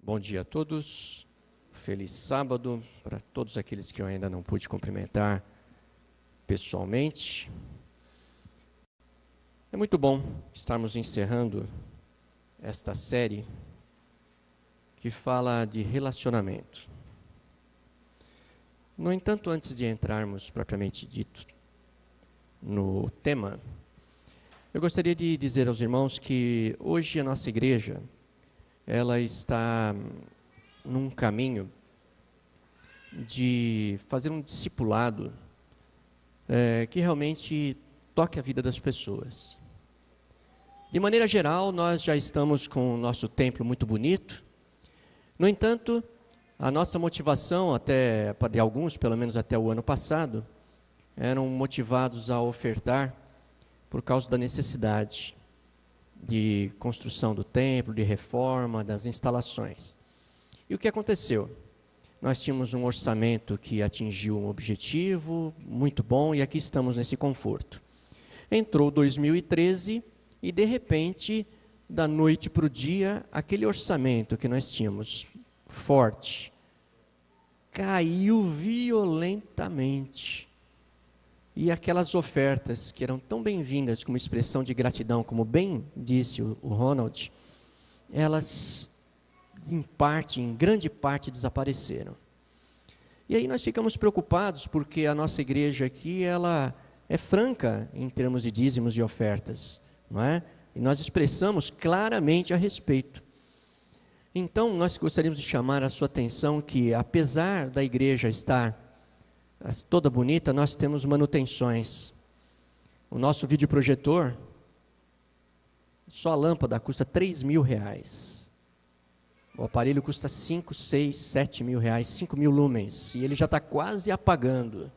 Bom dia a todos, feliz sábado para todos aqueles que eu ainda não pude cumprimentar pessoalmente. É muito bom estarmos encerrando esta série que fala de relacionamento. No entanto, antes de entrarmos propriamente dito no tema, eu gostaria de dizer aos irmãos que hoje a nossa igreja ela está num caminho de fazer um discipulado que realmente toque a vida das pessoas. De maneira geral, nós já estamos com o nosso templo muito bonito. No entanto, a nossa motivação, até de alguns, pelo menos até o ano passado, eram motivados a ofertar por causa da necessidade de construção do templo, de reforma, das instalações. E o que aconteceu? Nós tínhamos um orçamento que atingiu um objetivo muito bom e aqui estamos nesse conforto. Entrou 2013 e, de repente, da noite para o dia, aquele orçamento que nós tínhamos forte caiu violentamente. E aquelas ofertas que eram tão bem-vindas como expressão de gratidão, como bem disse o Ronald, elas em grande parte desapareceram. E aí nós ficamos preocupados porque a nossa igreja aqui, ela é franca em termos de dízimos e ofertas, não é? E nós expressamos claramente a respeito. Então nós gostaríamos de chamar a sua atenção que, apesar da igreja estar toda bonita, nós temos manutenções. O nosso videoprojetor, só a lâmpada custa R$3.000. O aparelho custa 5, 6, 7 mil reais, 5 mil lumens, e ele já está quase apagando,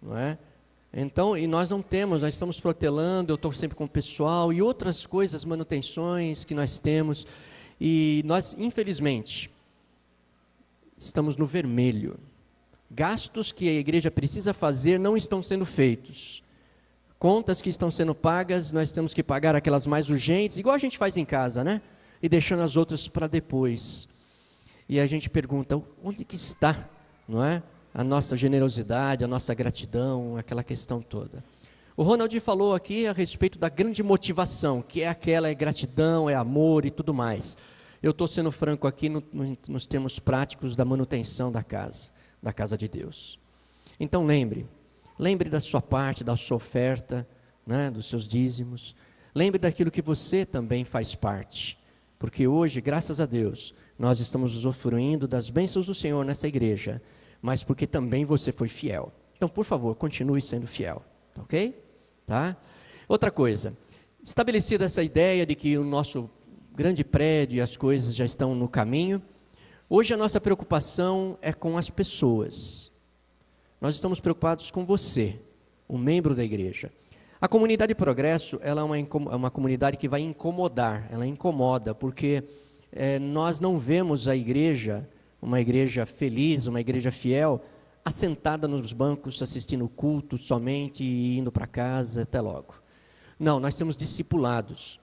não é? Então, e nós não temos, nós estamos protelando, eu estou sempre com o pessoal, e outras coisas, manutenções que nós temos, e nós, infelizmente, estamos no vermelho. Gastos que a igreja precisa fazer não estão sendo feitos. Contas que estão sendo pagas, nós temos que pagar aquelas mais urgentes, igual a gente faz em casa, né? E deixando as outras para depois. E a gente pergunta, onde que está, não é? A nossa generosidade, a nossa gratidão, aquela questão toda. O Ronald falou aqui a respeito da grande motivação, que é aquela, é gratidão, é amor e tudo mais. Eu estou sendo franco aqui nos termos práticos da manutenção da casa de Deus. Então lembre da sua parte, da sua oferta, né, dos seus dízimos. Lembre daquilo que você também faz parte. Porque hoje, graças a Deus, nós estamos usufruindo das bênçãos do Senhor nessa igreja, mas porque também você foi fiel. Então, por favor, continue sendo fiel, ok? Tá? Outra coisa, estabelecida essa ideia de que o nosso grande prédio e as coisas já estão no caminho, hoje a nossa preocupação é com as pessoas. Nós estamos preocupados com você, um membro da igreja. A comunidade Progresso, ela é uma comunidade que vai incomodar, ela incomoda, porque nós não vemos a igreja, uma igreja feliz, uma igreja fiel, assentada nos bancos, assistindo o culto somente e indo para casa, até logo. Não, nós temos discipulados.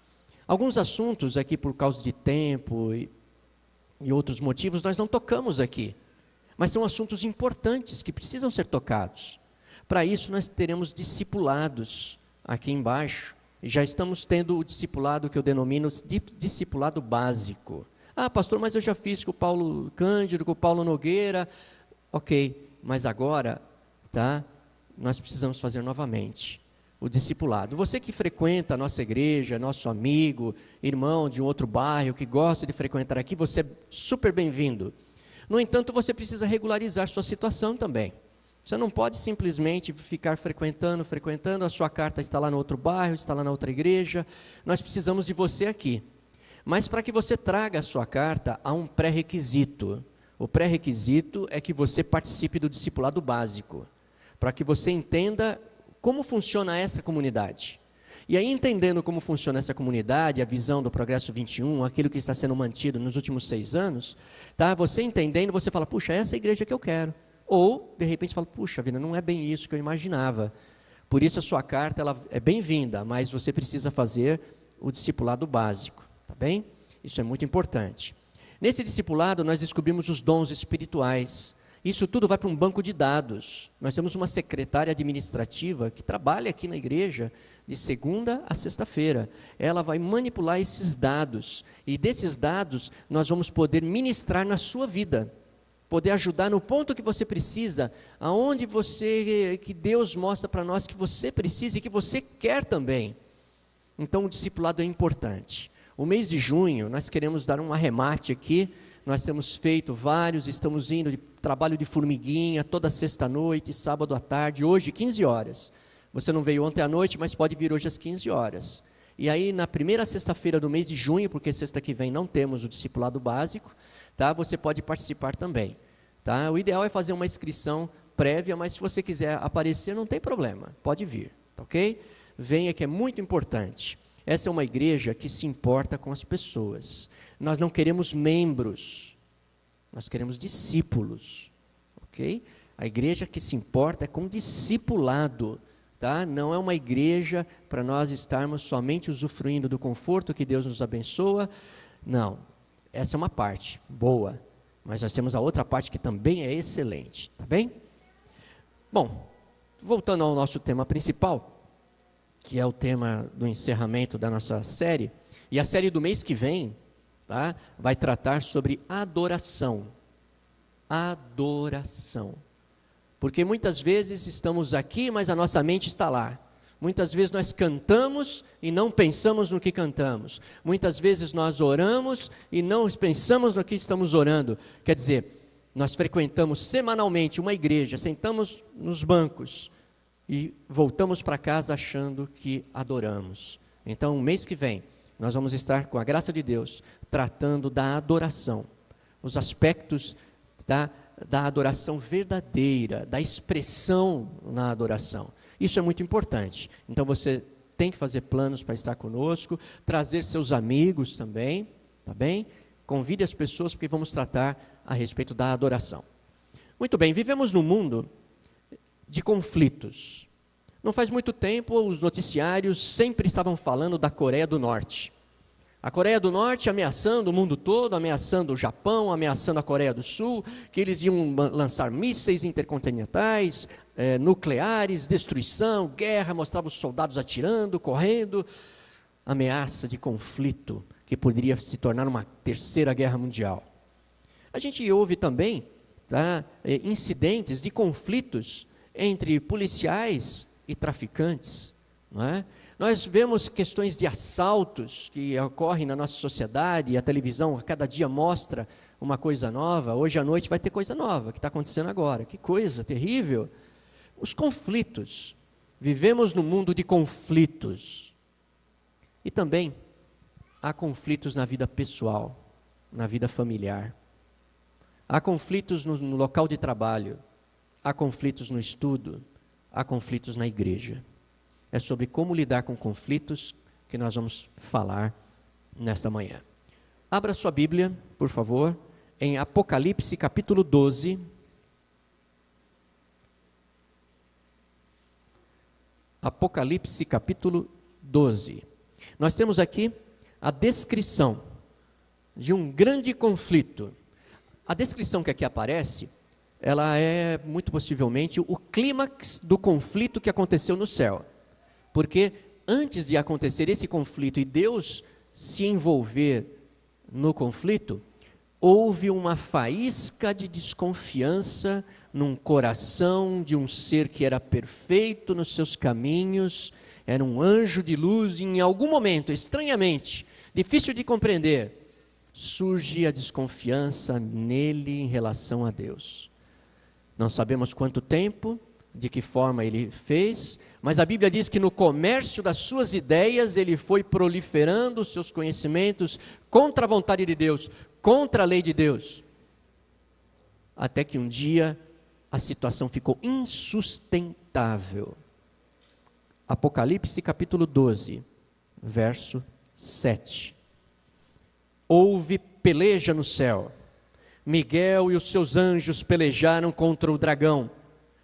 Alguns assuntos aqui, por causa de tempo e outros motivos, nós não tocamos aqui, mas são assuntos importantes que precisam ser tocados. Para isso nós teremos discipulados aqui embaixo, e já estamos tendo o discipulado que eu denomino de discipulado básico. Ah, pastor, mas eu já fiz com o Paulo Cândido, com o Paulo Nogueira. Ok, mas agora, tá, nós precisamos fazer novamente o discipulado. Você que frequenta a nossa igreja, nosso amigo, irmão de um outro bairro, que gosta de frequentar aqui, você é super bem-vindo. No entanto, você precisa regularizar sua situação também. Você não pode simplesmente ficar frequentando, a sua carta está lá no outro bairro, está lá na outra igreja. Nós precisamos de você aqui. Mas para que você traga a sua carta, há um pré-requisito. O pré-requisito é que você participe do discipulado básico, para que você entenda como funciona essa comunidade. E aí, entendendo como funciona essa comunidade, a visão do Progresso 21, aquilo que está sendo mantido nos últimos 6 anos, tá? Você entendendo, você fala, puxa, essa é a igreja que eu quero. Ou, de repente, fala, puxa vida, não é bem isso que eu imaginava. Por isso, a sua carta ela é bem-vinda, mas você precisa fazer o discipulado básico, tá bem? Isso é muito importante. Nesse discipulado, nós descobrimos os dons espirituais. Isso tudo vai para um banco de dados. Nós temos uma secretária administrativa que trabalha aqui na igreja de segunda a sexta-feira. Ela vai manipular esses dados. E desses dados, nós vamos poder ministrar na sua vida. Poder ajudar no ponto que você precisa, aonde que Deus mostra para nós que você precisa e que você quer também. Então, o discipulado é importante. O mês de junho, nós queremos dar um arremate aqui. Nós temos feito vários, estamos indo de trabalho de formiguinha, toda sexta-noite, sábado à tarde, hoje 15 horas. Você não veio ontem à noite, mas pode vir hoje às 15 horas. E aí, na primeira sexta-feira do mês de junho, porque sexta que vem não temos o discipulado básico, tá? Você pode participar também. Tá? O ideal é fazer uma inscrição prévia, mas se você quiser aparecer, não tem problema, pode vir, tá, ok? Venha, que é muito importante. Essa é uma igreja que se importa com as pessoas. Nós não queremos membros, nós queremos discípulos, ok? A igreja que se importa é com discipulado, tá? Não é uma igreja para nós estarmos somente usufruindo do conforto que Deus nos abençoa, não. Essa é uma parte boa, mas nós temos a outra parte que também é excelente, tá bem? Bom, voltando ao nosso tema principal, que é o tema do encerramento da nossa série, e a série do mês que vem, tá, vai tratar sobre adoração. Adoração. Porque muitas vezes estamos aqui, mas a nossa mente está lá. Muitas vezes nós cantamos e não pensamos no que cantamos. Muitas vezes nós oramos e não pensamos no que estamos orando. Quer dizer, nós frequentamos semanalmente uma igreja, sentamos nos bancos e voltamos para casa achando que adoramos. Então, o mês que vem, nós vamos estar, com a graça de Deus, tratando da adoração. Os aspectos da adoração verdadeira, da expressão na adoração. Isso é muito importante. Então você tem que fazer planos para estar conosco, trazer seus amigos também, tá bem? Convide as pessoas, porque vamos tratar a respeito da adoração. Muito bem, vivemos num mundo de conflitos. Não faz muito tempo, os noticiários sempre estavam falando da Coreia do Norte. A Coreia do Norte ameaçando o mundo todo, ameaçando o Japão, ameaçando a Coreia do Sul, que eles iam lançar mísseis intercontinentais, nucleares, destruição, guerra, mostrava os soldados atirando, correndo. Ameaça de conflito, que poderia se tornar uma terceira guerra mundial. A gente ouve também, tá, incidentes de conflitos entre policiais e traficantes, não é? Nós vemos questões de assaltos que ocorrem na nossa sociedade, e a televisão a cada dia mostra uma coisa nova. Hoje à noite vai ter coisa nova, que está acontecendo agora. Que coisa terrível! Os conflitos. Vivemos num mundo de conflitos. E também há conflitos na vida pessoal, na vida familiar. Há conflitos no local de trabalho. Há conflitos no estudo. Há conflitos na igreja. É sobre como lidar com conflitos que nós vamos falar nesta manhã. Abra sua Bíblia, por favor, em Apocalipse capítulo 12. Apocalipse capítulo 12. Nós temos aqui a descrição de um grande conflito. A descrição que aqui aparece, ela é muito possivelmente o clímax do conflito que aconteceu no céu. Porque antes de acontecer esse conflito e Deus se envolver no conflito, houve uma faísca de desconfiança num coração de um ser que era perfeito nos seus caminhos, era um anjo de luz, e em algum momento, estranhamente, difícil de compreender, surge a desconfiança nele em relação a Deus. Não sabemos quanto tempo, de que forma ele fez, mas a Bíblia diz que no comércio das suas ideias ele foi proliferando os seus conhecimentos contra a vontade de Deus, contra a lei de Deus, até que um dia a situação ficou insustentável. Apocalipse capítulo 12, verso 7. Houve peleja no céu, Miguel e os seus anjos pelejaram contra o dragão,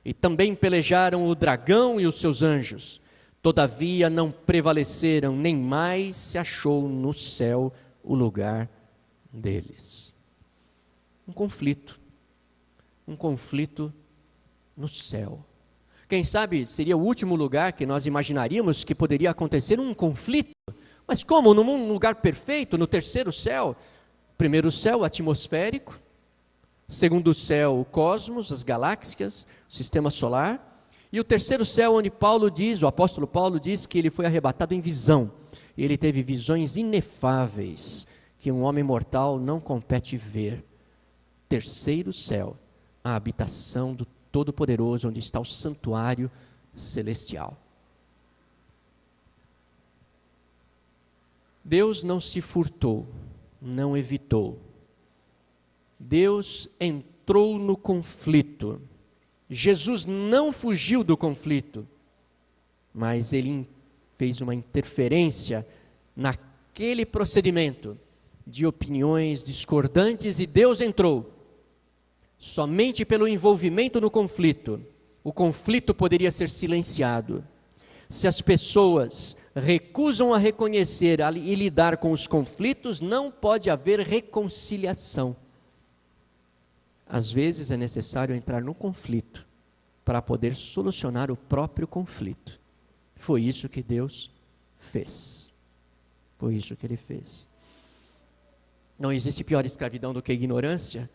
e também pelejaram o dragão e os seus anjos. Todavia não prevaleceram, nem mais se achou no céu o lugar deles. um conflito no céu. Quem sabe seria o último lugar que nós imaginaríamos que poderia acontecer um conflito. Mas como? Num lugar perfeito, no terceiro céu? Primeiro céu, atmosférico. Segundo céu, o cosmos, as galáxias, o sistema solar. E o terceiro céu, onde o apóstolo Paulo diz que ele foi arrebatado em visão. Ele teve visões inefáveis, que um homem mortal não compete ver. Terceiro céu, a habitação do Todo-Poderoso, onde está o santuário celestial. Deus não se furtou, não evitou. Deus entrou no conflito. Jesus não fugiu do conflito, mas ele fez uma interferência naquele procedimento de opiniões discordantes e Deus entrou. Somente pelo envolvimento no conflito, o conflito poderia ser silenciado. Se as pessoas recusam a reconhecer e lidar com os conflitos, não pode haver reconciliação. Às vezes é necessário entrar no conflito para poder solucionar o próprio conflito. Foi isso que Deus fez. Foi isso que Ele fez. Não existe pior escravidão do que a ignorância,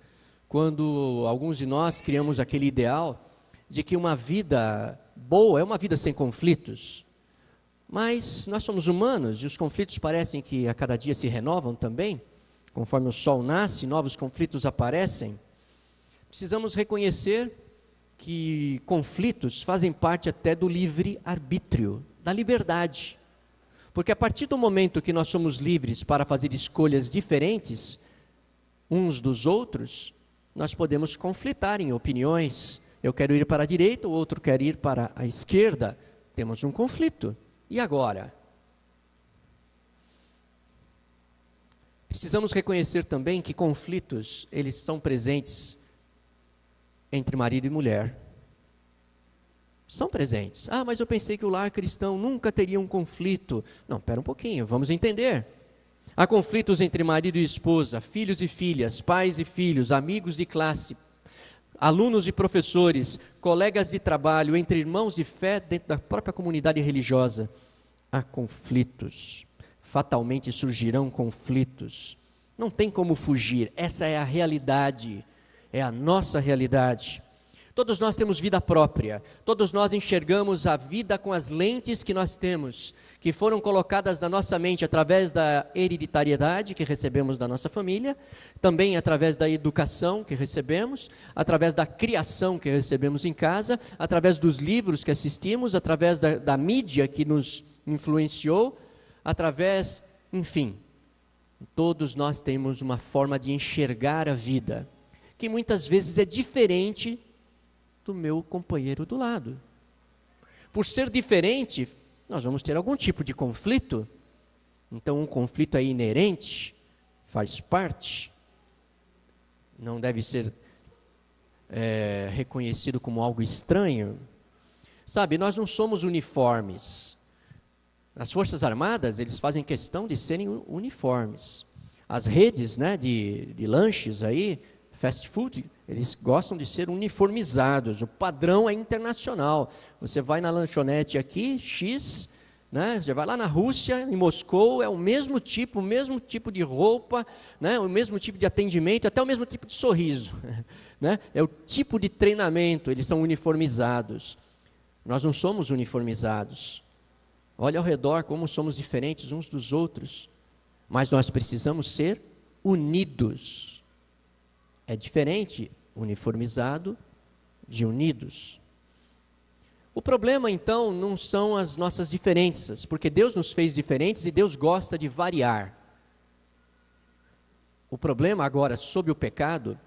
quando alguns de nós criamos aquele ideal de que uma vida boa é uma vida sem conflitos. Mas nós somos humanos e os conflitos parecem que a cada dia se renovam também. Conforme o sol nasce, novos conflitos aparecem. Precisamos reconhecer que conflitos fazem parte até do livre-arbítrio, da liberdade. Porque a partir do momento que nós somos livres para fazer escolhas diferentes uns dos outros, nós podemos conflitar em opiniões. Eu quero ir para a direita, o outro quer ir para a esquerda. Temos um conflito. E agora? Precisamos reconhecer também que conflitos, eles são presentes entre marido e mulher. São presentes. Ah, mas eu pensei que o lar cristão nunca teria um conflito. Não, espera um pouquinho, vamos entender. Há conflitos entre marido e esposa, filhos e filhas, pais e filhos, amigos de classe, alunos e professores, colegas de trabalho, entre irmãos de fé dentro da própria comunidade religiosa. Há conflitos. Fatalmente surgirão conflitos. Não tem como fugir. Essa é a realidade. É a nossa realidade. Todos nós temos vida própria, todos nós enxergamos a vida com as lentes que nós temos, que foram colocadas na nossa mente através da hereditariedade que recebemos da nossa família, também através da educação que recebemos, através da criação que recebemos em casa, através dos livros que assistimos, através da mídia que nos influenciou, através, enfim, todos nós temos uma forma de enxergar a vida, que muitas vezes é diferente do meu companheiro do lado. Por ser diferente, nós vamos ter algum tipo de conflito. Então, um conflito é inerente, faz parte, não deve ser reconhecido como algo estranho. Sabe, nós não somos uniformes. As Forças Armadas, eles fazem questão de serem uniformes. As redes, né, de lanches aí, fast food, eles gostam de ser uniformizados, o padrão é internacional. Você vai na lanchonete aqui, X, né? Você vai lá na Rússia, em Moscou, é o mesmo tipo de roupa, né? O mesmo tipo de atendimento, até o mesmo tipo de sorriso. Né? É o tipo de treinamento, eles são uniformizados. Nós não somos uniformizados. Olha ao redor como somos diferentes uns dos outros, mas nós precisamos ser unidos. É diferente uniformizado de unidos. O problema, então, não são as nossas diferenças, porque Deus nos fez diferentes e Deus gosta de variar. O problema agora, sob o pecado,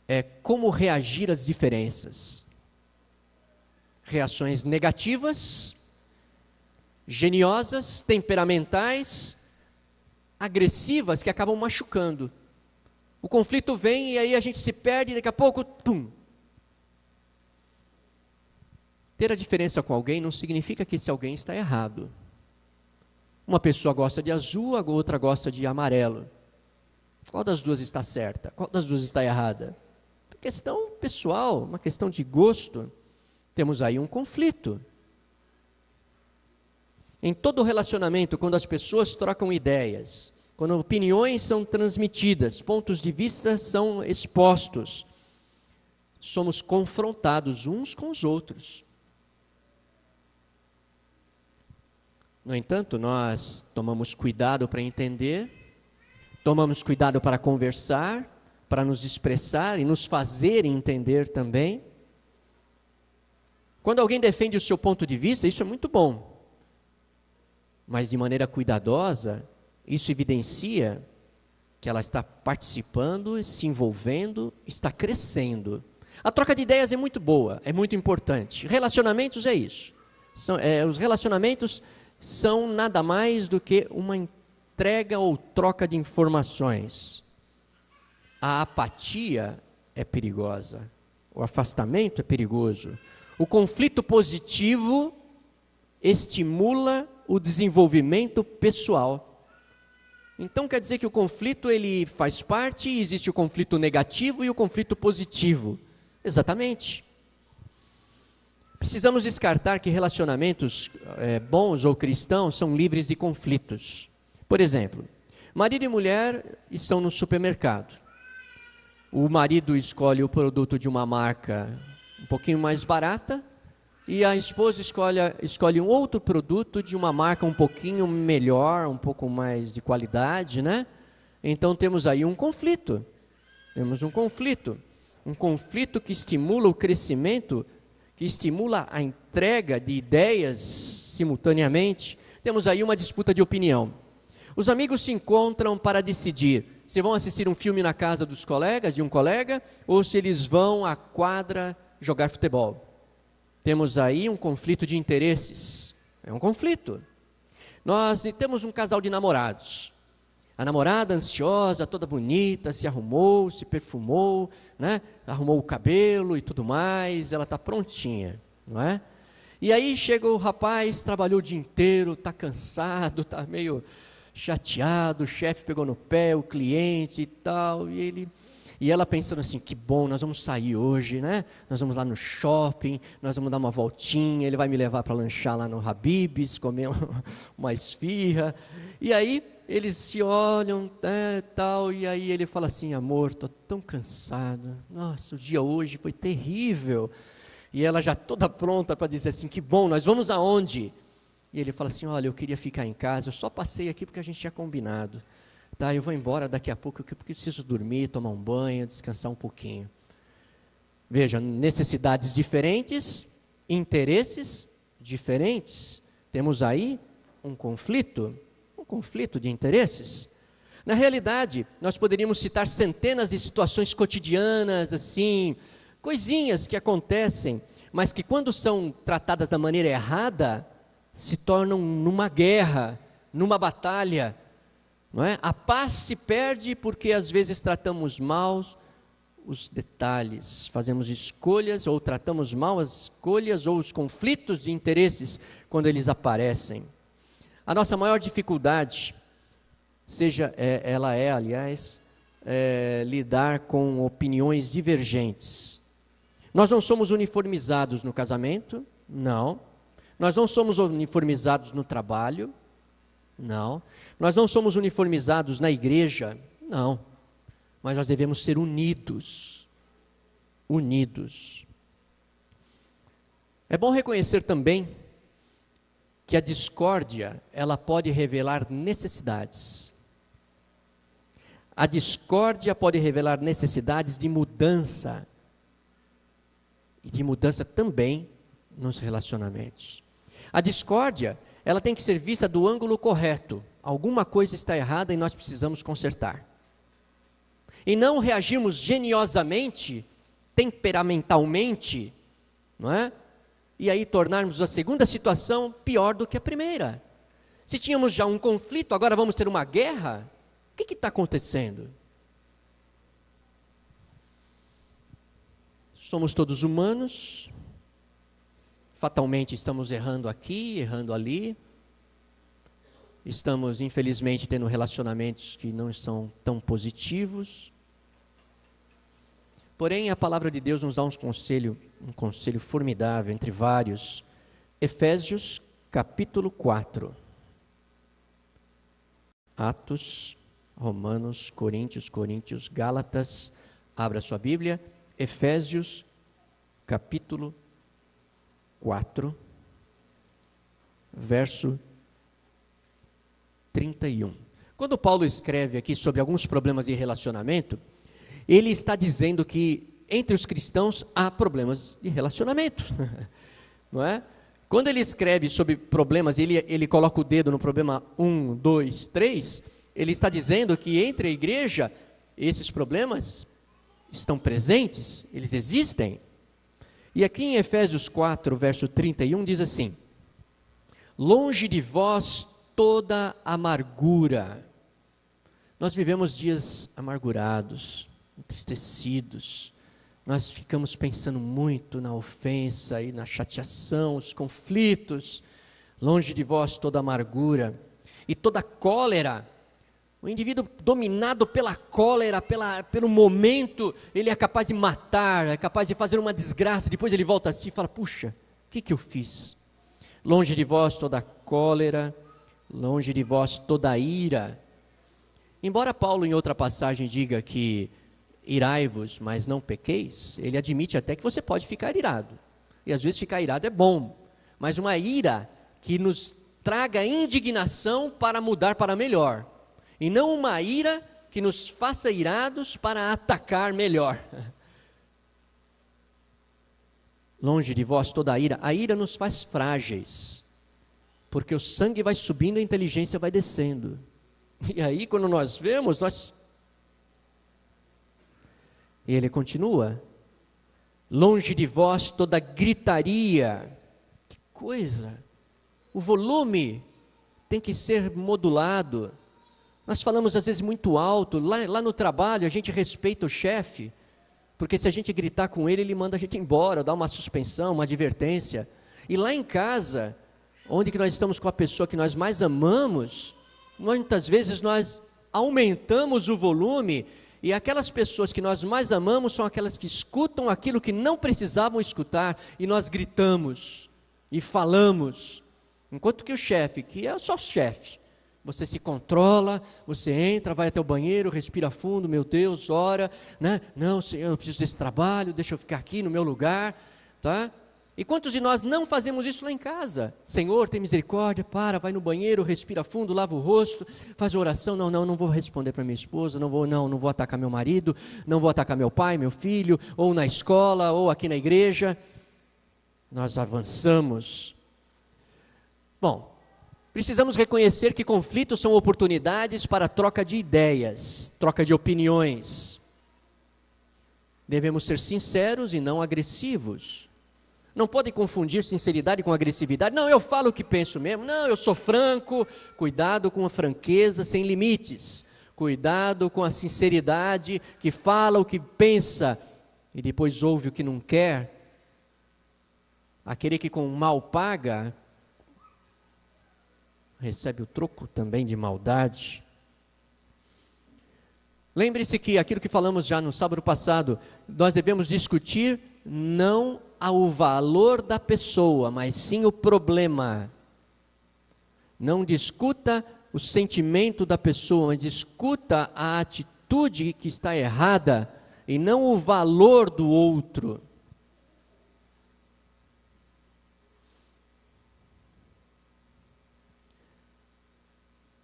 é como reagir às diferenças. Reações negativas, geniosas, temperamentais, agressivas, que acabam machucando. O conflito vem e aí a gente se perde e daqui a pouco, tum. Ter a diferença com alguém não significa que esse alguém está errado. Uma pessoa gosta de azul, a outra gosta de amarelo. Qual das duas está certa? Qual das duas está errada? Questão pessoal, uma questão de gosto. Temos aí um conflito. Em todo relacionamento, quando as pessoas trocam ideias, quando opiniões são transmitidas, pontos de vista são expostos, somos confrontados uns com os outros. No entanto, nós tomamos cuidado para entender, tomamos cuidado para conversar, para nos expressar e nos fazer entender também. Quando alguém defende o seu ponto de vista, isso é muito bom. Mas de maneira cuidadosa, isso evidencia que ela está participando, se envolvendo, está crescendo. A troca de ideias é muito boa, é muito importante. Relacionamentos é isso. Os relacionamentos são nada mais do que uma entrega ou troca de informações. A apatia é perigosa, o afastamento é perigoso. O conflito positivo estimula o desenvolvimento pessoal. Então quer dizer que o conflito ele faz parte, existe o conflito negativo e o conflito positivo. Exatamente. Precisamos descartar que relacionamentos bons ou cristãos são livres de conflitos. Por exemplo, marido e mulher estão no supermercado. O marido escolhe o produto de uma marca um pouquinho mais barata e a esposa escolhe um outro produto de uma marca um pouquinho melhor, um pouco mais de qualidade, né? Então temos aí um conflito. Temos um conflito que estimula o crescimento, que estimula a entrega de ideias simultaneamente. Temos aí uma disputa de opinião. Os amigos se encontram para decidir se vão assistir um filme na casa dos colegas, de um colega, ou se eles vão à quadra jogar futebol. Temos aí um conflito de interesses. É um conflito. Nós temos um casal de namorados. A namorada ansiosa, toda bonita, se arrumou, se perfumou, né? Arrumou o cabelo e tudo mais, ela está prontinha, não é? E aí chega o rapaz, trabalhou o dia inteiro, está cansado, está meio chateado, o chefe pegou no pé, o cliente e tal, e ela pensando assim, que bom, nós vamos sair hoje, né? Nós vamos lá no shopping, nós vamos dar uma voltinha, ele vai me levar para lanchar lá no Habib's, comer uma esfirra, e aí eles se olham, tal, e aí ele fala assim, amor, estou tão cansado, nossa, o dia hoje foi terrível, e ela já toda pronta para dizer assim, que bom, nós vamos aonde? E ele fala assim, olha, eu queria ficar em casa, eu só passei aqui porque a gente tinha combinado. Tá, eu vou embora daqui a pouco, eu preciso dormir, tomar um banho, descansar um pouquinho. Veja, necessidades diferentes, interesses diferentes. Temos aí um conflito de interesses. Na realidade, nós poderíamos citar centenas de situações cotidianas, assim, coisinhas que acontecem, mas que quando são tratadas da maneira errada, se tornam numa guerra, numa batalha, não é? A paz se perde porque às vezes tratamos mal os detalhes, fazemos escolhas ou tratamos mal as escolhas ou os conflitos de interesses quando eles aparecem. A nossa maior dificuldade, lidar com opiniões divergentes. Nós não somos uniformizados no casamento, não. Nós não somos uniformizados no trabalho, não. Nós não somos uniformizados na igreja, não. Mas nós devemos ser unidos. Unidos. É bom reconhecer também que a discórdia, ela pode revelar necessidades. A discórdia pode revelar necessidades de mudança. E de mudança também nos relacionamentos. A discórdia, ela tem que ser vista do ângulo correto. Alguma coisa está errada e nós precisamos consertar. E não reagirmos geniosamente, temperamentalmente, não é? E aí tornarmos a segunda situação pior do que a primeira. Se tínhamos já um conflito, agora vamos ter uma guerra? O que está acontecendo? Somos todos humanos. Fatalmente estamos errando aqui, errando ali. estamos, infelizmente, tendo relacionamentos que não são tão positivos. Porém, a palavra de Deus nos dá um conselho formidável, entre vários. Efésios, capítulo 4. Atos, Romanos, Coríntios, Gálatas. Abra sua Bíblia. Efésios, capítulo 4, verso 31. Quando Paulo escreve aqui sobre alguns problemas de relacionamento, ele está dizendo que entre os cristãos há problemas de relacionamento, não é? Quando ele escreve sobre problemas, ele coloca o dedo no problema 1, 2, 3, ele está dizendo que entre a igreja, esses problemas estão presentes, eles existem. E aqui em Efésios 4, verso 31, diz assim: longe de vós toda amargura. Nós vivemos dias amargurados, entristecidos, nós ficamos pensando muito na ofensa e na chateação, os conflitos. Longe de vós toda amargura e toda cólera. O indivíduo dominado pela cólera, pelo momento, ele é capaz de matar, é capaz de fazer uma desgraça, depois ele volta a si e fala: puxa, o que eu fiz? Longe de vós toda cólera, longe de vós toda ira. Embora Paulo em outra passagem diga que irai-vos, mas não pequeis, ele admite até que você pode ficar irado. E às vezes ficar irado é bom, mas uma ira que nos traga indignação para mudar para melhor. E não uma ira que nos faça irados para atacar melhor. Longe de vós toda a ira. A ira nos faz frágeis, porque o sangue vai subindo e a inteligência vai descendo. E aí quando nós vemos, E ele continua: longe de vós toda gritaria. Que coisa! O volume tem que ser modulado. Nós falamos às vezes muito alto, lá no trabalho a gente respeita o chefe, porque se a gente gritar com ele, ele manda a gente embora, dá uma suspensão, uma advertência. E lá em casa, onde que nós estamos com a pessoa que nós mais amamos, muitas vezes nós aumentamos o volume, e aquelas pessoas que nós mais amamos são aquelas que escutam aquilo que não precisavam escutar, e nós gritamos e falamos, enquanto que o chefe, que é só chefe, você se controla, você entra, vai até o banheiro, respira fundo, meu Deus, ora, né? Não, Senhor, eu preciso desse trabalho, deixa eu ficar aqui no meu lugar, tá? E quantos de nós não fazemos isso lá em casa? Senhor, tem misericórdia, vai no banheiro, respira fundo, lava o rosto, faz oração. Não vou responder para minha esposa, não vou atacar meu marido, não vou atacar meu pai, meu filho, ou na escola, ou aqui na igreja. Nós avançamos. Bom, precisamos reconhecer que conflitos são oportunidades para troca de ideias, troca de opiniões. Devemos ser sinceros e não agressivos. Não pode confundir sinceridade com agressividade. Não, eu falo o que penso mesmo. Não, eu sou franco. Cuidado com a franqueza sem limites. Cuidado com a sinceridade que fala o que pensa e depois ouve o que não quer. Aquele que com mal paga recebe o troco também de maldade. Lembre-se que aquilo que falamos já no sábado passado, nós devemos discutir não o valor da pessoa, mas sim o problema. Não discuta o sentimento da pessoa, mas discuta a atitude que está errada e não o valor do outro.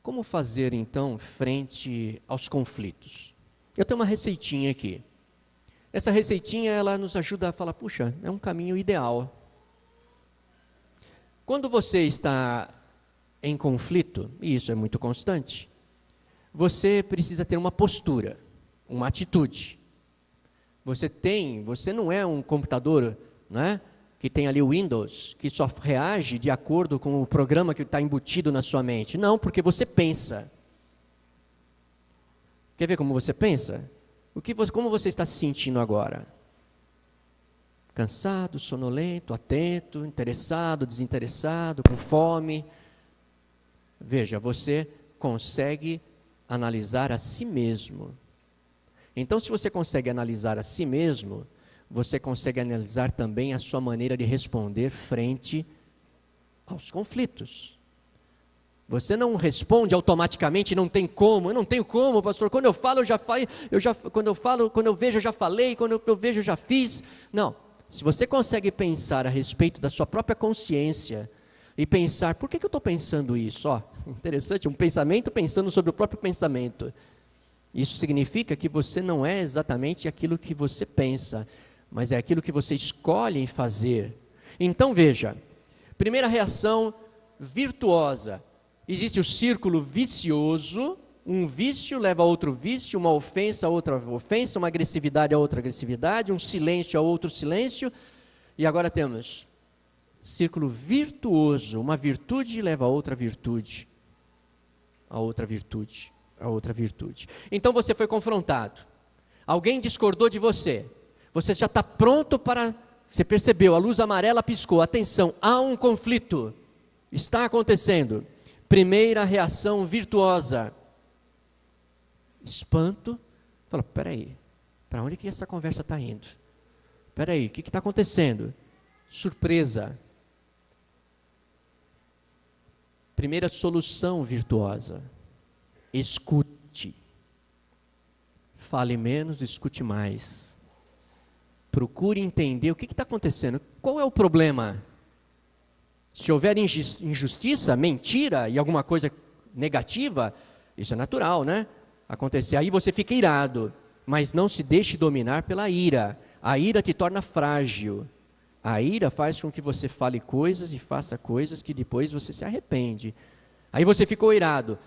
Como fazer então frente aos conflitos? Eu tenho uma receitinha aqui. Essa receitinha ela nos ajuda a falar, puxa, é um caminho ideal. Quando você está em conflito, e isso é muito constante, você precisa ter uma postura, uma atitude. Você não é um computador, né, que tem ali o Windows, que só reage de acordo com o programa que está embutido na sua mente. Não, porque você pensa. Quer ver como você pensa? Como você está se sentindo agora? Cansado, sonolento, atento, interessado, desinteressado, com fome? Veja, você consegue analisar a si mesmo. Então, se você consegue analisar a si mesmo, você consegue analisar também a sua maneira de responder frente aos conflitos. Você não responde automaticamente, não tem como, eu não tenho como, pastor, quando eu falo, quando eu vejo, eu já falei, quando eu vejo, eu já fiz. Não, se você consegue pensar a respeito da sua própria consciência, e pensar, por que eu estou pensando isso? Ó, interessante, um pensamento pensando sobre o próprio pensamento. Isso significa que você não é exatamente aquilo que você pensa, mas é aquilo que você escolhe fazer. Então veja, primeira reação virtuosa. Existe o círculo vicioso, um vício leva a outro vício, uma ofensa a outra ofensa, uma agressividade a outra agressividade, um silêncio a outro silêncio. E agora temos círculo virtuoso, uma virtude leva a outra virtude, a outra virtude, a outra virtude. Então você foi confrontado, alguém discordou de você, você já está pronto para, você percebeu, a luz amarela piscou, atenção, há um conflito, está acontecendo. Primeira reação virtuosa, espanto, fala, peraí, para onde que essa conversa está indo? Peraí, o que está acontecendo? Surpresa. Primeira solução virtuosa, escute. Fale menos, escute mais. Procure entender o que está acontecendo, qual é o problema? Se houver injustiça, mentira e alguma coisa negativa, isso é natural, né? Acontecer, aí você fica irado, mas não se deixe dominar pela ira. A ira te torna frágil. A ira faz com que você fale coisas e faça coisas que depois você se arrepende. Aí você ficou irado.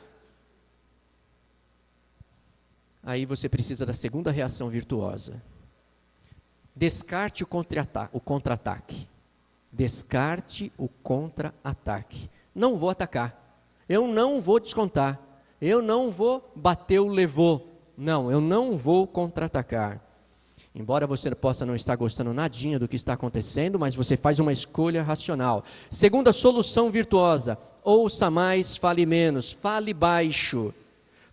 Aí você precisa da segunda reação virtuosa. Descarte o contra-ataque. Descarte o contra-ataque. Não vou atacar. Eu não vou descontar. Eu não vou bater o levou. Não, eu não vou contra-atacar. Embora você possa não estar gostando nadinha do que está acontecendo, mas você faz uma escolha racional. Segunda solução virtuosa, ouça mais, fale menos, fale baixo.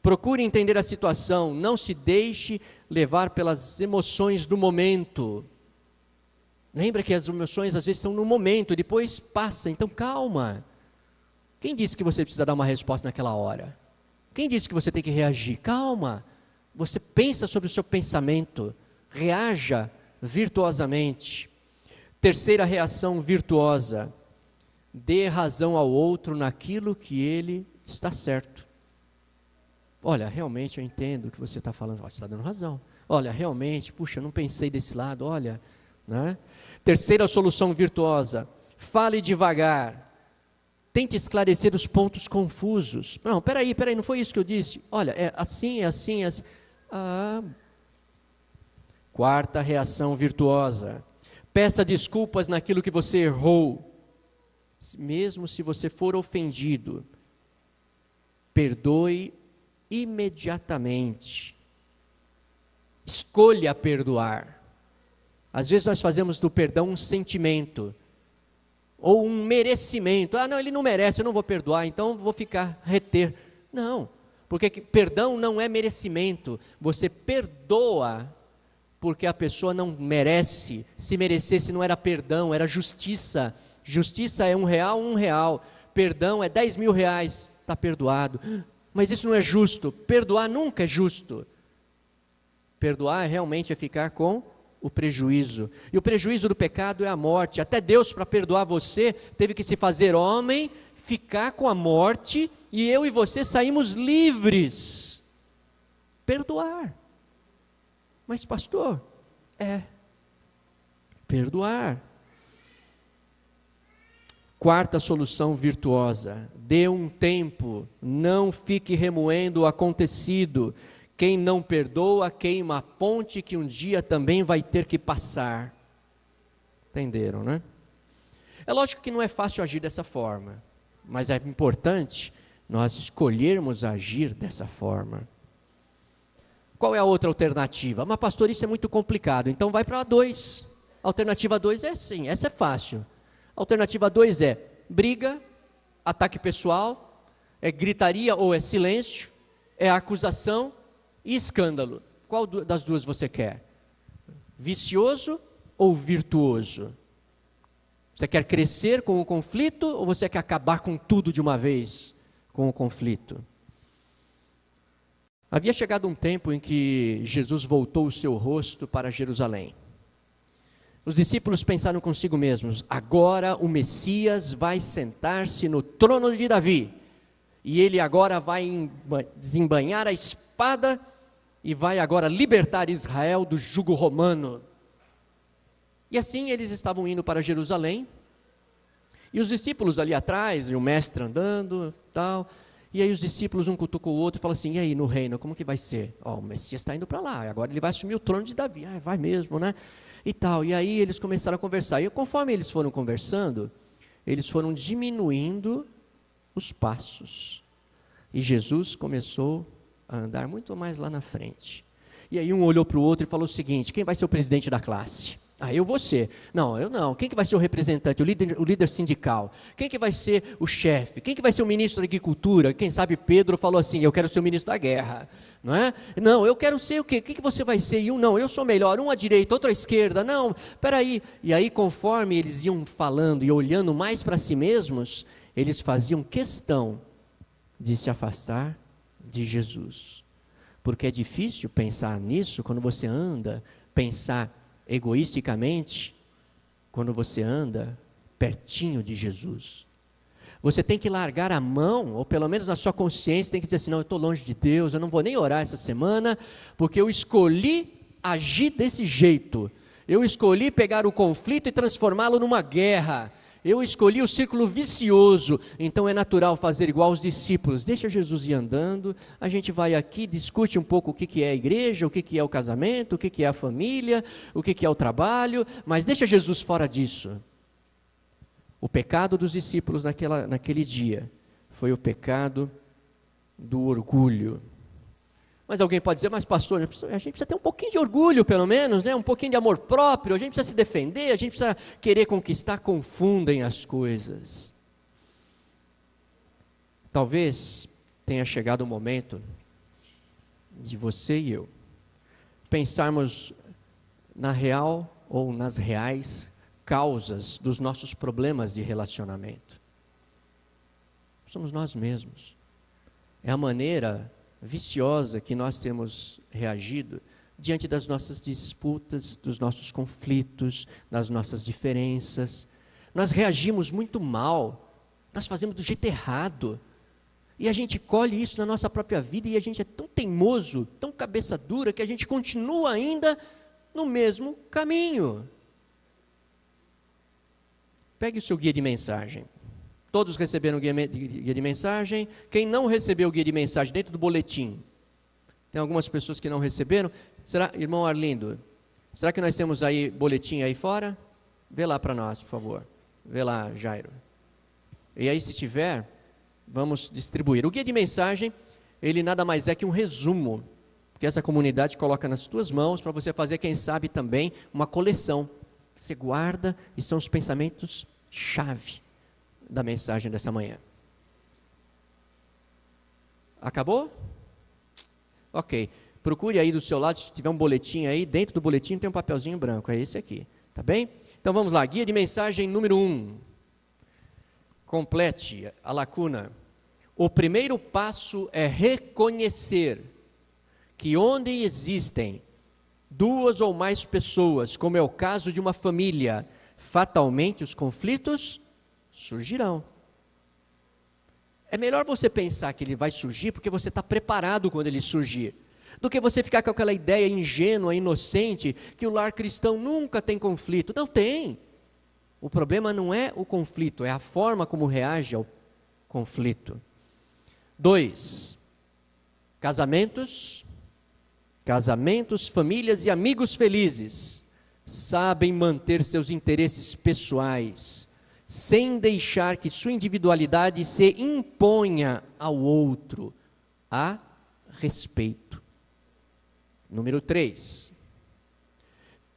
Procure entender a situação, não se deixe levar pelas emoções do momento. Lembra que as emoções às vezes estão no momento, depois passa, então calma. Quem disse que você precisa dar uma resposta naquela hora? Quem disse que você tem que reagir? Calma, você pensa sobre o seu pensamento. Reaja virtuosamente. Terceira reação virtuosa, dê razão ao outro naquilo que ele está certo. Olha, realmente eu entendo o que você está falando, você está dando razão. Olha, realmente, puxa, eu não pensei desse lado, olha. Né? Terceira solução virtuosa, fale devagar. Tente esclarecer os pontos confusos. Não, peraí, não foi isso que eu disse. Olha, é assim, é assim, é assim. Quarta reação virtuosa, peça desculpas naquilo que você errou, mesmo se você for ofendido, perdoe imediatamente, escolha perdoar. Às vezes nós fazemos do perdão um sentimento, ou um merecimento, não, ele não merece, eu não vou perdoar, então vou ficar, reter. Não, porque perdão não é merecimento, você perdoa, porque a pessoa não merece. Se merecesse não era perdão, era justiça. Justiça é R$1, perdão é 10 mil reais, está perdoado. Mas isso não é justo, perdoar nunca é justo. Perdoar realmente é ficar com o prejuízo, e o prejuízo do pecado é a morte. Até Deus, para perdoar você, teve que se fazer homem, ficar com a morte, e eu e você saímos livres. Perdoar. Mas pastor, perdoar. Quarta solução virtuosa, dê um tempo, não fique remoendo o acontecido. Quem não perdoa, queima a ponte que um dia também vai ter que passar. Entenderam, né? É lógico que não é fácil agir dessa forma, mas é importante nós escolhermos agir dessa forma. Qual é a outra alternativa? Mas pastor, isso é muito complicado, então vai para a 2. Alternativa 2 é sim, essa é fácil. Alternativa 2 é briga, ataque pessoal, É gritaria ou é silêncio? É acusação e escândalo? Qual das duas você quer? Vicioso ou virtuoso? Você quer crescer com o conflito ou você quer acabar com tudo de uma vez com o conflito? Havia chegado um tempo em que Jesus voltou o seu rosto para Jerusalém. Os discípulos pensaram consigo mesmos: agora o Messias vai sentar-se no trono de Davi, e ele agora vai desembainhar a espada e vai agora libertar Israel do jugo romano. E assim eles estavam indo para Jerusalém, e os discípulos ali atrás, e o mestre andando, tal. E aí os discípulos, um cutuca o outro e fala assim: e aí no reino, como que vai ser? O Messias está indo para lá, agora ele vai assumir o trono de Davi. Vai mesmo, né? E tal. E aí eles começaram a conversar. E conforme eles foram conversando, eles foram diminuindo os passos. E Jesus começou a andar muito mais lá na frente. E aí um olhou para o outro e falou o seguinte: quem vai ser o presidente da classe? Eu vou ser. Não, eu não. Quem que vai ser o representante, o líder sindical? Quem que vai ser o chefe? Quem que vai ser o ministro da agricultura? Quem sabe Pedro falou assim: eu quero ser o ministro da guerra. Não é? Não, eu quero ser o quê? Quem que você vai ser? E um não, eu sou melhor. Um à direita, outro à esquerda. Não, peraí. E aí conforme eles iam falando e olhando mais para si mesmos, eles faziam questão de se afastar de Jesus. Porque é difícil pensar nisso quando você anda, pensar egoisticamente, quando você anda pertinho de Jesus. Você tem que largar a mão, ou pelo menos na sua consciência, tem que dizer assim: não, eu estou longe de Deus, eu não vou nem orar essa semana, porque eu escolhi agir desse jeito. Eu escolhi pegar o conflito e transformá-lo numa guerra. Eu escolhi o círculo vicioso, então é natural fazer igual aos discípulos. Deixa Jesus ir andando, a gente vai aqui, discute um pouco o que é a igreja, o que é o casamento, o que é a família, o que é o trabalho, mas deixa Jesus fora disso. O pecado dos discípulos naquele dia foi o pecado do orgulho. Mas alguém pode dizer: mas pastor, a gente precisa ter um pouquinho de orgulho pelo menos, né? Um pouquinho de amor próprio, a gente precisa se defender, a gente precisa querer conquistar. Confundem as coisas. Talvez tenha chegado o momento de você e eu pensarmos na real ou nas reais causas dos nossos problemas de relacionamento. Somos nós mesmos. É a maneira viciosa que nós temos reagido diante das nossas disputas, dos nossos conflitos, das nossas diferenças. Nós reagimos muito mal, nós fazemos do jeito errado, e a gente colhe isso na nossa própria vida, e a gente é tão teimoso, tão cabeça dura, que a gente continua ainda no mesmo caminho. Pegue o seu guia de mensagem. Todos receberam o guia de mensagem. Quem não recebeu o guia de mensagem dentro do boletim? Tem algumas pessoas que não receberam. Será, irmão Arlindo, será que nós temos aí boletim aí fora? Vê lá para nós, por favor. Vê lá, Jairo. E aí, se tiver, vamos distribuir. O guia de mensagem, ele nada mais é que um resumo que essa comunidade coloca nas tuas mãos para você fazer, quem sabe, também uma coleção. Você guarda e são os pensamentos-chave da mensagem dessa manhã. Acabou? Ok. Procure aí do seu lado, se tiver um boletim aí, dentro do boletim tem um papelzinho branco, é esse aqui, tá bem? Então vamos lá, guia de mensagem número 1. Complete a lacuna. O primeiro passo é reconhecer que onde existem duas ou mais pessoas, como é o caso de uma família, fatalmente os conflitos surgirão. É melhor você pensar que ele vai surgir porque você está preparado quando ele surgir, do que você ficar com aquela ideia ingênua, inocente, que o lar cristão nunca tem conflito. Não tem. O problema não é o conflito, é a forma como reage ao conflito. 2. Casamentos, famílias e amigos felizes sabem manter seus interesses pessoais, sem deixar que sua individualidade se imponha ao outro. Há respeito. Número 3.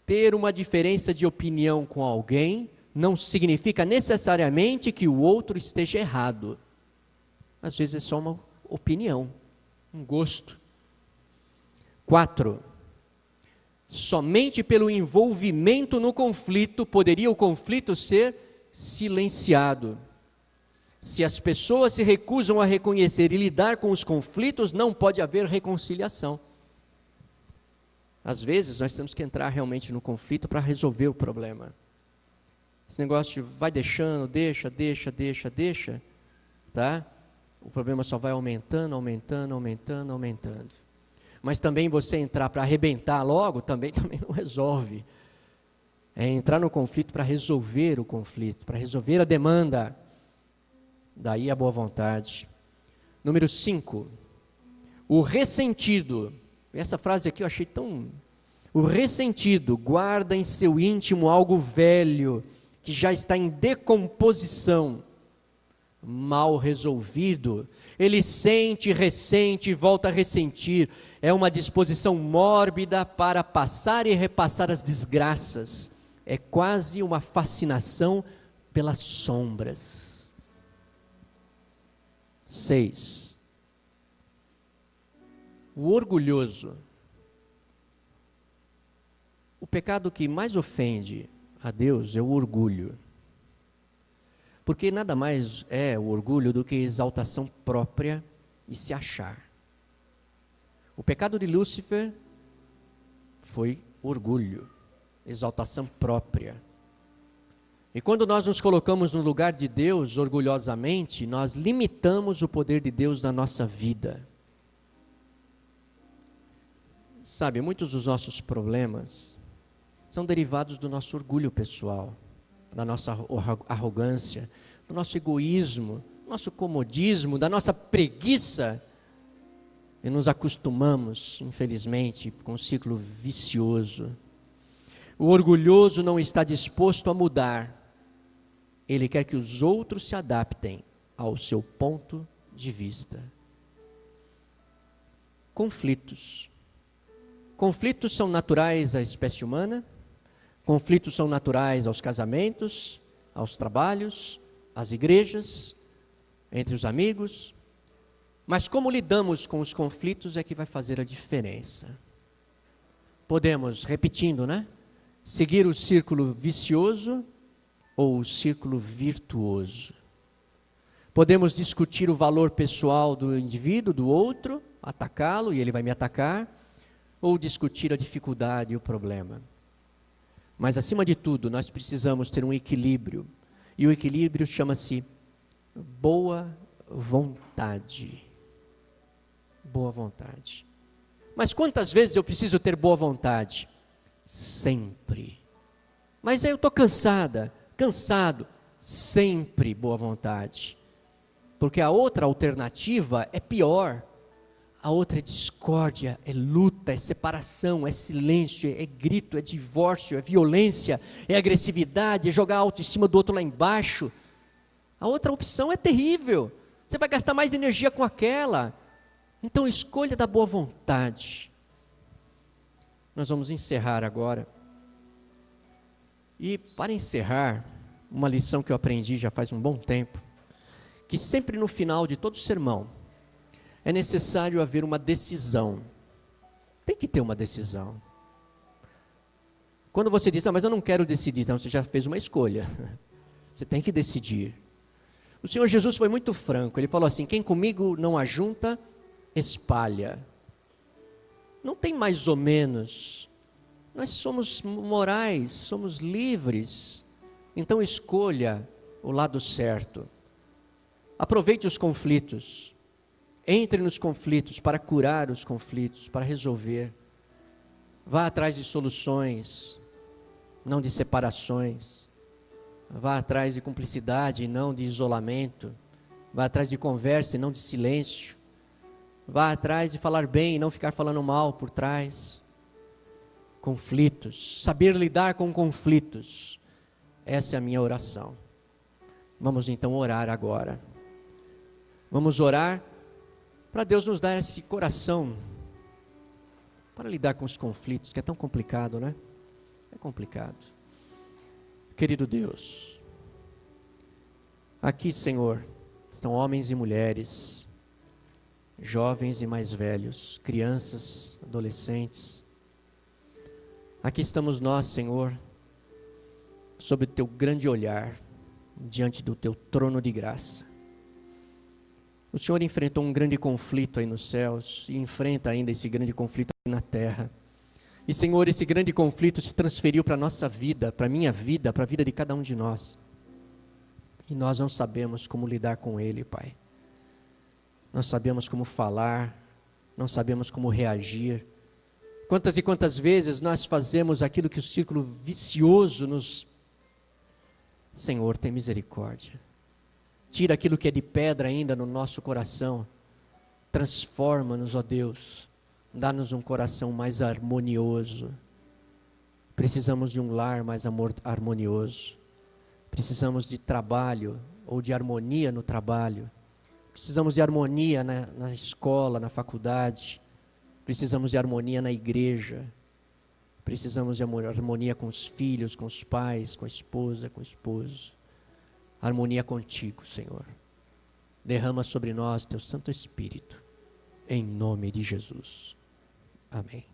Ter uma diferença de opinião com alguém não significa necessariamente que o outro esteja errado. Às vezes é só uma opinião, um gosto. 4. Somente pelo envolvimento no conflito poderia o conflito ser silenciado. Se as pessoas se recusam a reconhecer e lidar com os conflitos, não pode haver reconciliação. Às vezes nós temos que entrar realmente no conflito para resolver o problema. Esse negócio de vai deixando, deixa, tá? O problema só vai aumentando. Mas também você entrar para arrebentar logo, também não resolve. É entrar no conflito para resolver o conflito, para resolver a demanda. Daí a boa vontade. Número 5. O ressentido. Essa frase aqui eu achei tão... O ressentido guarda em seu íntimo algo velho, que já está em decomposição. Mal resolvido, ele sente, ressente e volta a ressentir. É uma disposição mórbida para passar e repassar as desgraças. É quase uma fascinação pelas sombras. 6. O orgulhoso. O pecado que mais ofende a Deus é o orgulho. Porque nada mais é o orgulho do que exaltação própria e se achar. O pecado de Lúcifer foi orgulho, exaltação própria. E quando nós nos colocamos no lugar de Deus orgulhosamente, nós limitamos o poder de Deus na nossa vida. Sabe, muitos dos nossos problemas são derivados do nosso orgulho pessoal, da nossa arrogância, do nosso egoísmo, do nosso comodismo, da nossa preguiça. E nos acostumamos, infelizmente, com um ciclo vicioso. O orgulhoso não está disposto a mudar. Ele quer que os outros se adaptem ao seu ponto de vista. Conflitos. Conflitos são naturais à espécie humana. Conflitos são naturais aos casamentos, aos trabalhos, às igrejas, entre os amigos. Mas como lidamos com os conflitos é que vai fazer a diferença. Podemos, repetindo, seguir o círculo vicioso ou o círculo virtuoso. Podemos discutir o valor pessoal do indivíduo, do outro, atacá-lo e ele vai me atacar, ou discutir a dificuldade e o problema. Mas, acima de tudo, nós precisamos ter um equilíbrio. E o equilíbrio chama-se boa vontade. Boa vontade. Mas quantas vezes eu preciso ter boa vontade? Sempre. Mas aí eu estou cansado. Sempre boa vontade. Porque a outra alternativa é pior. A outra é discórdia, é luta, é separação, é silêncio, é grito, é divórcio, é violência, é agressividade, é jogar a autoestima do outro lá embaixo. A outra opção é terrível. Você vai gastar mais energia com aquela. Então escolha da boa vontade. Nós vamos encerrar agora. E para encerrar, uma lição que eu aprendi já faz um bom tempo, que sempre no final de todo sermão, é necessário haver uma decisão. Tem que ter uma decisão. Quando você diz, mas eu não quero decidir, não, você já fez uma escolha. Você tem que decidir. O Senhor Jesus foi muito franco, ele falou assim, quem comigo não ajunta, espalha. Não tem mais ou menos. Nós somos morais, somos livres. Então escolha o lado certo. Aproveite os conflitos. Entre nos conflitos para curar os conflitos, para resolver. Vá atrás de soluções, não de separações. Vá atrás de cumplicidade e não de isolamento. Vá atrás de conversa e não de silêncio. Vá atrás de falar bem e não ficar falando mal por trás. Conflitos, saber lidar com conflitos. Essa é a minha oração. Vamos então orar agora. Vamos orar para Deus nos dar esse coração para lidar com os conflitos, que é tão complicado, É complicado. Querido Deus, aqui, Senhor, Estão homens e mulheres, jovens e mais velhos, crianças, adolescentes. Aqui estamos nós, Senhor, sob o teu grande olhar, diante do teu trono de graça. O Senhor enfrentou um grande conflito aí nos céus e enfrenta ainda esse grande conflito aqui na terra. E, Senhor, esse grande conflito se transferiu para a nossa vida, para a minha vida, para a vida de cada um de nós. E nós não sabemos como lidar com ele, Pai. Não sabemos como falar, não sabemos como reagir. Quantas e quantas vezes nós fazemos aquilo que o círculo vicioso nos... Senhor, tem misericórdia. Tira aquilo que é de pedra ainda no nosso coração. Transforma-nos, ó Deus. Dá-nos um coração mais harmonioso. Precisamos de um lar mais harmonioso. Precisamos de trabalho, ou de harmonia no trabalho. Precisamos de harmonia na escola, na faculdade. Precisamos de harmonia na igreja. Precisamos de harmonia com os filhos, com os pais, com a esposa, com o esposo. Harmonia contigo, Senhor. Derrama sobre nós teu Santo Espírito. Em nome de Jesus. Amém.